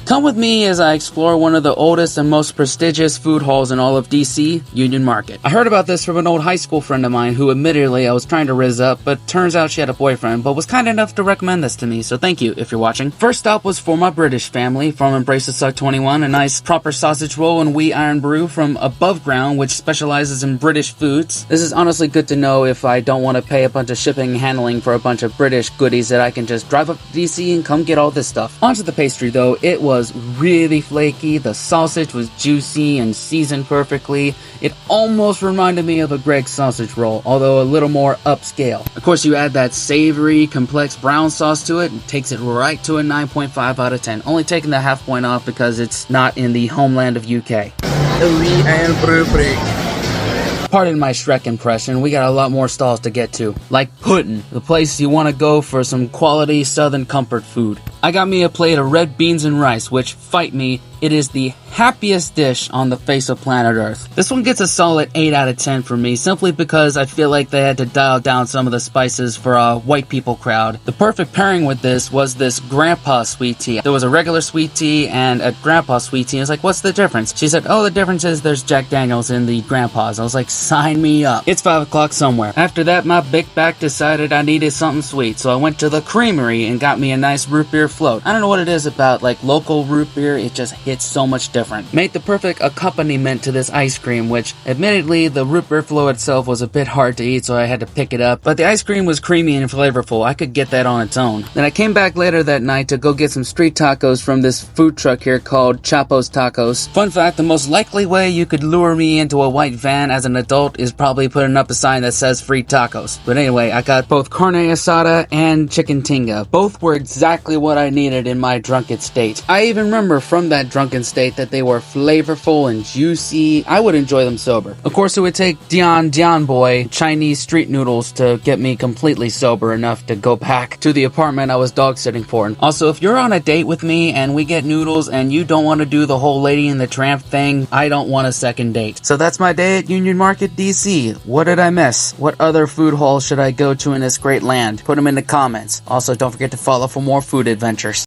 Come with me as I explore one of the oldest and most prestigious food halls in all of DC, Union Market. I heard about this from an old high school friend of mine who admittedly I was trying to rizz up, but turns out she had a boyfriend, but was kind enough to recommend this to me, so thank you if you're watching. First stop was for my British family from Embrace the Suck 21, a nice proper sausage roll and wheat iron brew from Above Ground, which specializes in British foods. This is honestly good to know if I don't want to pay a bunch of shipping and handling for a bunch of British goodies that I can just drive up to DC and come get all this stuff. Onto the pastry though, it was really flaky, the sausage was juicy and seasoned perfectly. It almost reminded me of a Greg's sausage roll, although a little more upscale. Of course, you add that savory, complex brown sauce to it and takes it right to a 9.5 out of 10. Only taking the half point off because it's not in the homeland of UK. Pardon my Shrek impression, we got a lot more stalls to get to. Like Puddin', the place you want to go for some quality southern comfort food. I got me a plate of red beans and rice, which, fight me, it is the happiest dish on the face of planet Earth. This one gets a solid 8 out of 10 for me, simply because I feel like they had to dial down some of the spices for a white people crowd. The perfect pairing with this was this Grandpa sweet tea. There was a regular sweet tea and a Grandpa sweet tea. I was like, what's the difference? She said, oh, the difference is there's Jack Daniels in the Grandpas. I was like, sign me up. It's 5 o'clock somewhere. After that, my big back decided I needed something sweet, so I went to the creamery and got me a nice root beer float. I don't know what it is about like local root beer, it just hits so much different. Made the perfect accompaniment to this ice cream, which admittedly the root beer float itself was a bit hard to eat, so I had to pick it up, but the ice cream was creamy and flavorful. I could get that on its own. Then I came back later that night to go get some street tacos from this food truck here called Chapo's Tacos. Fun fact, the most likely way you could lure me into a white van as an adult is probably putting up a sign that says free tacos. But anyway, I got both carne asada and chicken tinga. Both were exactly what I needed in my drunken state. I even remember from that drunken state that they were flavorful and juicy. I would enjoy them sober. Of course, it would take Dian Boy Chinese street noodles to get me completely sober enough to go back to the apartment I was dog sitting for. Also, if you're on a date with me and we get noodles and you don't want to do the whole Lady and the Tramp thing, I don't want a second date. So that's my day at Union Market, DC. What did I miss? What other food halls should I go to in this great land? Put them in the comments. Also, don't forget to follow for more food adventures.